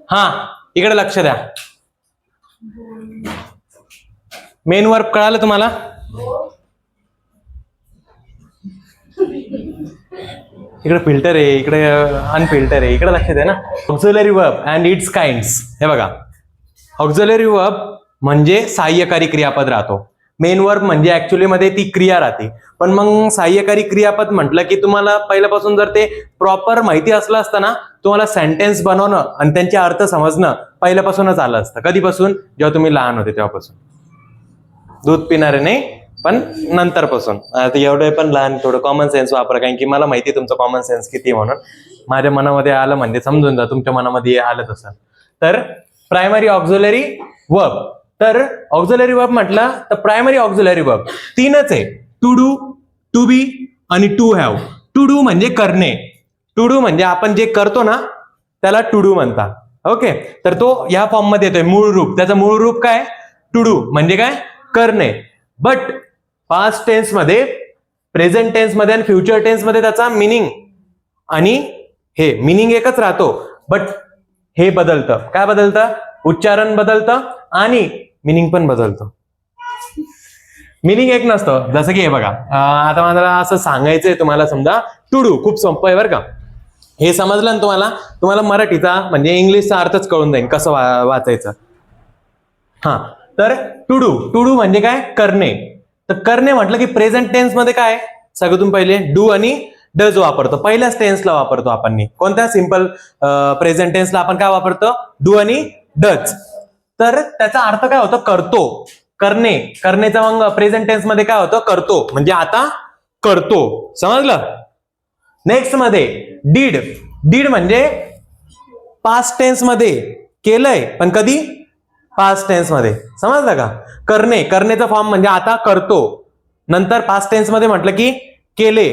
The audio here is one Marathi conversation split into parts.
हा इकडे लक्ष द्या. मेन वर्ब कळालं तुम्हाला? इकडे फिल्टर आहे, इकडे अनफिल्टर आहे, इकडे लक्ष द्या ना. Auxiliary verb and it's kinds. हे बघा, ऑक्झिलरी वर्ब म्हणजे सहाय्यकारी क्रियापद राहतो. मेन वर्ब म्हणजे ऍक्च्युअली मध्ये ती क्रिया राहते. पण मग सहाय्यकारी क्रियापद म्हटलं की तुम्हाला पहिल्यापासून जर ते प्रॉपर माहिती असलं असतं ना, तुम्हाला सेंटेन्स बनवणं आणि त्यांचे अर्थ समजणं पहिल्यापासूनच आलं असतं. कधीपासून? जेव्हा तुम्ही लहान होते तेव्हापासून. दूध पिणारे नाही, पण नंतरपासून. आता एवढे पण लहान, थोडं कॉमन सेन्स वापरा, कारण की मला माहिती आहे तुमचं कॉमन सेन्स किती म्हणून. माझ्या मनामध्ये आलं म्हणजे समजून जा, तुमच्या मनामध्ये आलं तसं. तर प्रायमरी ऑक्झिलरी वर्ब. तर ऑक्झिलरी वर्ब म्हटलं तर प्रायमरी ऑक्झिलरी वर्ब तीनच आहे: टू डू, टू बी आणि टू हॅव. टू डू म्हणजे करणे. टू डू म्हणजे आपण जे करतो ना त्याला टू डू म्हणतात. ओके, तर तो या फॉर्म मध्ये येतोय. मूळ रूप, त्याचं मूळ रूप काय? टू डू म्हणजे काय? करणे. बट पास्ट टेन्स मध्ये, प्रेझेंट टेन्स मध्ये आणि फ्युचर टेन्स मध्ये त्याचा मिनिंग आणि हे मिनिंग एकच राहतो. बट हे बदलतं. काय बदलतं? उच्चारण बदलतं आणि मिनिंग पण बदलतं. मिनिंग एक नसतं. जसं की हे बघा, आता मला असं सांगायचंय तुम्हाला, समजा टू डू खूप सोपं आहे बरं का. हे समजलं ना तुम्हाला, तुम्हाला मराठीचा म्हणजे इंग्लिशचा अर्थच कळून जाईल कसं वाचायचं. हा, तर टू डू, टू डू म्हणजे काय? करणे. तर करणे म्हटलं की प्रेझेंट टेन्स मध्ये काय? सगळ्यातून पहिले डू आणि डज वापरतो. पहिल्याच टेन्सला वापरतो आपण. कोणत्या? सिंपल प्रेझेंट टेन्सला आपण काय वापरतो? डू आणि डज. तर त्याचा अर्थ काय होतो? करतो, करणे. करणेचा मग प्रेझेंट टेन्स मध्ये काय होतं? करतो म्हणजे आता करतो. समजलं? नेक्स्ट मध्ये डीड. डीड म्हणजे पास्ट टेन्स मध्ये केलंय, पण कधी? पास्ट टेन्स मध्ये. समजलं का? करणे, करण्याचा फॉर्म म्हणजे आता करतो. नंतर पास्ट टेन्स मध्ये म्हटलं की केले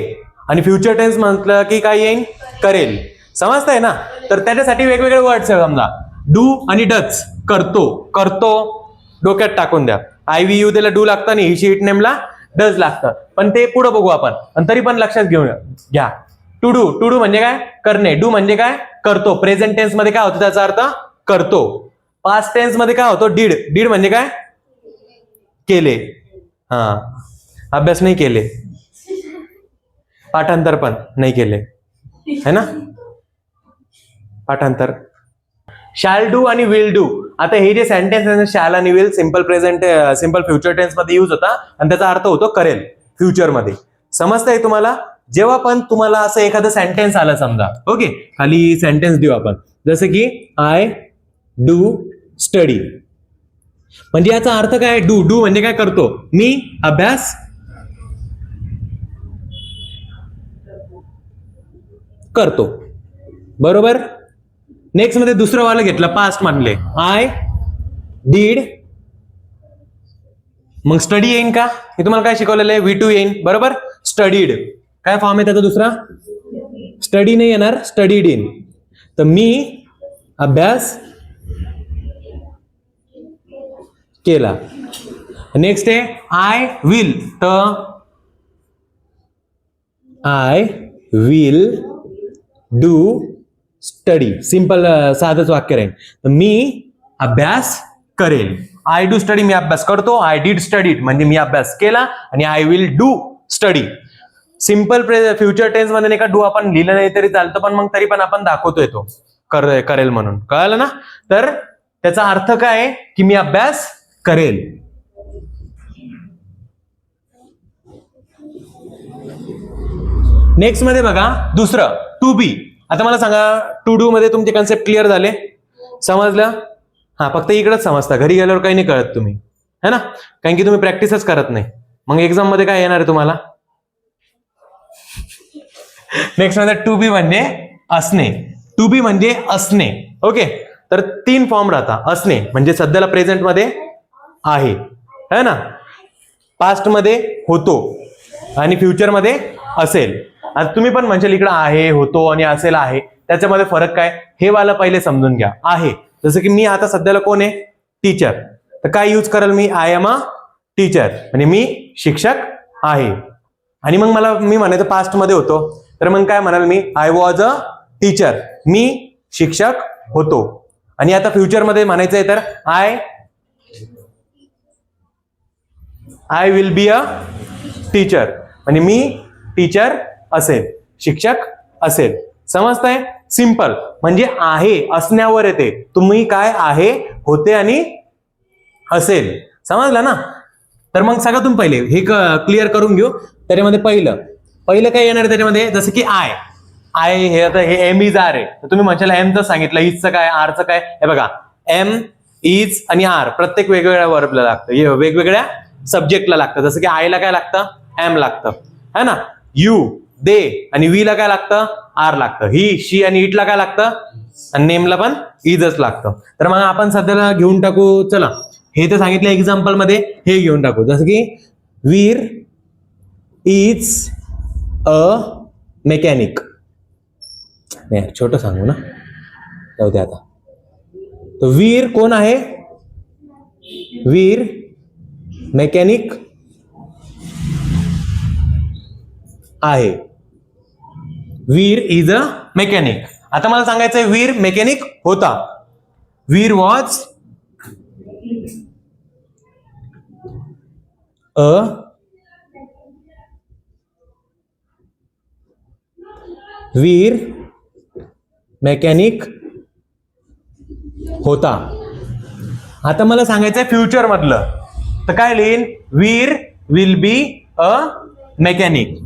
आणि फ्युचर टेन्स म्हटलं की काय येईल? करेल. समजतंय ना? तर त्याच्यासाठी वेगवेगळे वर्ड्स आहे. समजा डू आणि डच. करतो, करतो डोक्यात टाकून द्या. IVU त्याला डू लागतं आणि ही शीट नेमला डज लागतं. पण ते पुढे बघू आपण. आणि तरी पण लक्षात घेऊन घ्या. टू डू, टू डू म्हणजे काय? करणे. डू म्हणजे काय? करतो. प्रेझेंट टेन्स मध्ये काय होतं त्याचा अर्थ? करतो. पास्ट टेन्स मध्ये काय होतो? डीड. डीड म्हणजे काय? केले. हा, अभ्यास नाही केले, पाठांतर पण नाही केले, है ना? पाठांतर. शॅल डू आणि विल डू. आता हे जे सेंटेन्स आहे, शॅल आणि will simple present, simple future tense मध्ये यूज होता आणि त्याचा अर्थ होतो करेल फ्युचर मध्ये. समजतंय तुम्हाला? जेव्हा पण तुम्हाला असं एखादं सेंटेन्स आलं समजा, ओके, खाली सेंटेन्स देऊ आपण, जसं की आय डू स्टडी. म्हणजे याचा अर्थ काय? डू. डू म्हणजे काय? करतो. मी अभ्यास करतो. बरोबर. नेक्स्ट मध्ये दुसरं वाला घेतलं, पास्ट मधले. आय डीड, मग स्टडी येईन का? हे तुम्हाला काय शिकवलेलं आहे? V2 येईन. बरोबर. स्टडीड काय फॉर्म आहे त्याचा दुसरा? स्टडी नाही येणार, स्टडीड येईन. तर मी अभ्यास केला. नेक्स्ट आहे आय विल. तर I will do study. Simple, साधंच वाक्य राहील. मी अभ्यास करेल. आय डू स्टडी, मी अभ्यास करतो. आय डीड स्टडीड म्हणजे मी अभ्यास केला. आणि I will do study. Simple future tense मध्ये नाही का डू आपण लिहिलं नाही तरी चालतं, पण मग तरी पण आपण दाखवतोय तो करेल म्हणून. कळलं ना? तर त्याचा अर्थ काय? की मी अभ्यास करेल. नेक्स्ट मध्ये बघा दुसरं टू बी. आता मला सांगा, टू डू मध्ये तुमचे कन्सेप्ट क्लिअर झाले? समजलं? हा, फक्त इकडेच समजता, घरी गेल्यावर काही नाही कळत तुम्ही, है ना? कारण की तुम्ही प्रॅक्टिसच करत नाही. मग एक्झाम मध्ये काय येणार आहे तुम्हाला? नेक्स्ट मध्ये टू बी म्हणजे असणे. टू बी म्हणजे असणे. ओके, तर 3 फॉर्म राहतात. असणे म्हणजे सध्याला प्रेझेंट मध्ये आहे, है ना? पास्ट मध्ये होतो आणि फ्युचर मध्ये असेल. आता तुम्ही पण म्हणशाल इकडे आहे, होतो आणि असेल आहे, त्याच्यामध्ये फरक काय? हे वाला पहिले समजून घ्या. आहे, जसं की मी आता सध्याला कोण आहे? टीचर. तर काय यूज करेल मी? आय एम अ टीचर म्हणजे मी शिक्षक आहे. आणि मग मी म्हणायचं पास्ट मध्ये होतो, तर मग काय म्हणाल मी? आय वॉज अ टीचर, मी शिक्षक होतो. आणि आता फ्युचरमध्ये म्हणायचं आहे तर I will be a teacher, म्हणजे मी टीचर असेल, शिक्षक असेल. समजतंय? सिंपल. म्हणजे आहे असण्यावर येते. तुम्ही काय आहे, होते आणि असेल. समजलं ना? तर मग सगळ्यातून पहिले हे क्लिअर करून घेऊ. त्याच्यामध्ये पहिलं काय येणार त्याच्यामध्ये, जसं की आय हे आता हे एम इज आर आहे. तर तुम्ही म्हणशाल एमचं सांगितलं, इजचं काय, आरचं काय. हे बघा, एम, इज आणि आर प्रत्येक वेगवेगळ्या वर्बला लागतं, वेगवेगळ्या सब्जेक्टला लागतं. जसं की आयला काय लागतं, एम लागतं, है ना. यू, दे आणि वी ला काय लागतं, आर लागतं. ही, शी आणि इटला काय लागतं, आणि नेमला पण इजच लागतं. तर मग आपण सध्याला घेऊन टाकू. चला, हे तर सांगितलं एक्झाम्पल मध्ये, हे घेऊन टाकू. जसं की वीर इज अ मेकॅनिक. नाही, छोटं सांगू ना, जाऊ दे आता. तर वीर कोण आहे, वीर मेकॅनिक आहे. वीर इज अ मेकॅनिक. आता मला सांगायचंय वीर मेकॅनिक होता. वीर वॉज अ वीर मेकॅनिक होता. आता मला सांगायचंय फ्युचर मधलं, तर काय लिहीन, वीर विल बी अ मेकॅनिक.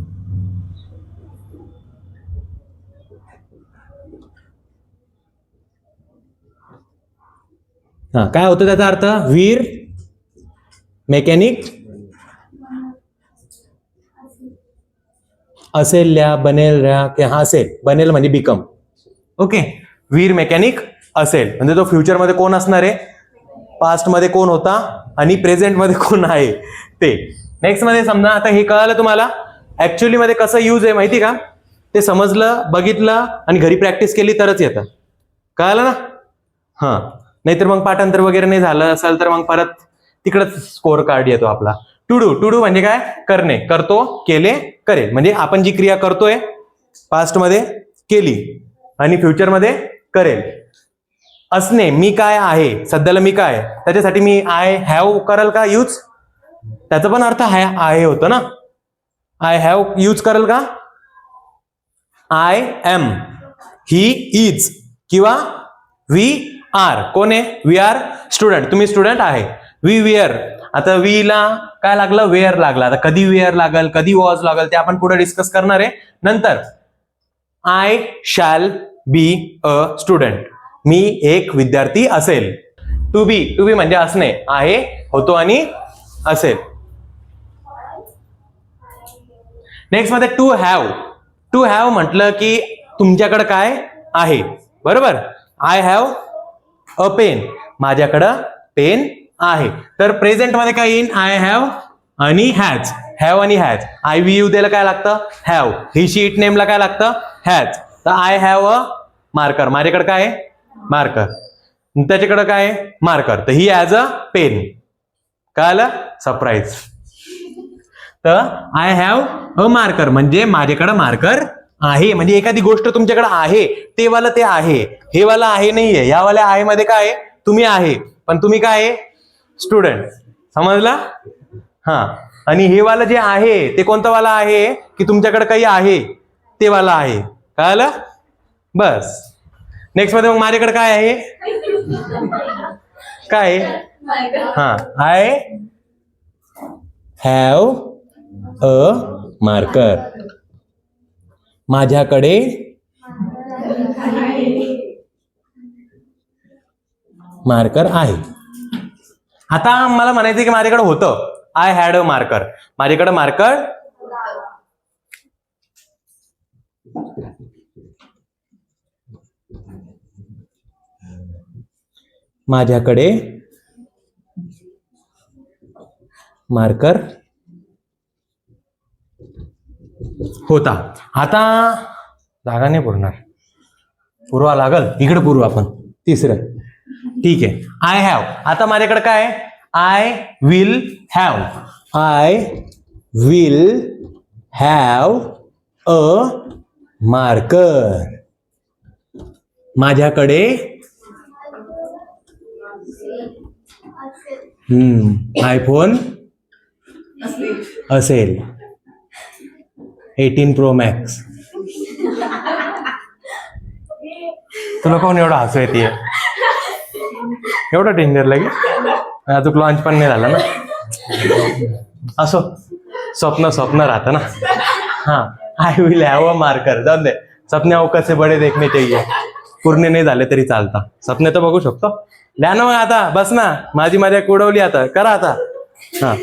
काय होतं त्याचा अर्थ, वीर मेकॅनिक असेल, बनेल, असेल, बनेल म्हणजे बिकम. ओके, वीर मेकॅनिक असेल म्हणजे तो फ्युचर मध्ये कोण असणार आहे, पास्ट मध्ये कोण होता आणि प्रेझेंट मध्ये कोण आहे ते. नेक्स्ट मध्ये समजा, आता हे कळालं तुम्हाला ऍक्च्युअली मध्ये कसं यूज आहे माहिती का, ते समजलं, बघितलं आणि घरी प्रॅक्टिस केली तरच येतं. कळालं ना? नाहीतर मग पाठांतर वगैरे नाही झालं असेल तर मग परत तिकडच स्कोअर कार्ड येतो आपला. टू डू म्हणजे काय, करणे, करतो, केले, करेल. म्हणजे आपण जी क्रिया करतोय पास्ट मध्ये केली आणि फ्युचर मध्ये करेल. असणे, मी काय आहे, सध्याला मी काय, त्याच्यासाठी मी आय हॅव करल का यूज, त्याचा पण अर्थ आहे होतं ना. आय हॅव यूज करल का, आय एम, ही इज, किंवा वी आर. कोण आहे, वी आर स्टुडंट, तुम्ही स्टुडंट आहे. वी वेअर, आता वी ला काय लागलं, वेअर लागला. आता कधी वेअर लागल, कधी वॉज लागल, ते आपण पुढे डिस्कस करणार आहे नंतर. I shall be a student, मी एक विद्यार्थी असेल. टू बी म्हणजे असणे, आहे, होतो आणि असेल. नेक्स्ट मध्ये टू हॅव म्हटलं की तुमच्याकडे काय आहे, बरोबर. आय हॅव अ पेन, माझ्याकडं पेन आहे. तर प्रेझेंट मध्ये काय येईन, आय हॅव आणि हॅज, हॅव आणि हॅज. आय व्ही यू द्यायला काय लागतं, हॅव. ही शी इट नेमला काय लागतं, हॅज. तर आय हॅव अ मार्कर, माझ्याकडे काय आहे, मार्कर. त्याच्याकडे काय आहे, मार्कर. तर ही हॅज अ पेन. कळालं, सरप्राईज. तर आय हॅव अ मार्कर म्हणजे माझ्याकडे मार्कर आहे. म्हणजे एखादी गोष्ट तुमच्याकडे आहे, ते वाला ते आहे, हे वाला आहे नाहीये. या वाल्या आहे मध्ये काय आहे, तुम्ही आहे, पण तुम्ही काय आहे, स्टुडंट. समजला? आणि हे वाला जे आहे ते कोणतं वाला आहे, की तुमच्याकडे काही आहे ते वाला आहे. कळालं? बस. नेक्स्ट मध्ये मग माझ्याकडे काय आहे, काय आय हॅव अ मार्कर, माझ्याकडे मार्कर आहे. आता मला म्हणायचं की माझ्याकडे होतं, आय हॅड अ मार्कर, माझ्याकडे मार्कर माझ्याकडे मार्कर होता. आता जागा नाही पुरणार, पुरवा लागल इकडे, पुरवा आपण तिसरं. ठीक आहे, आय हॅव. आता माझ्याकडे काय, I will have, I will have a marker, माझ्याकडे आयफोन असेल 18 Pro Max. तुला कोण एवढं हसू येते एवढं डेंजर लगे अजून लॉन्च पण नाही झालं ना. असो स्वप्न स्वप्न राहतं ना. हाँ I will have a marker. जाऊन दे सपने अहो कसे बडे देखने चाहिए. पूर्ण नाही झाले तरी चालता. सपने तर बघू शकतो. द्या ना मग आता बस ना माझी मजा उडवली आता करा आता. हा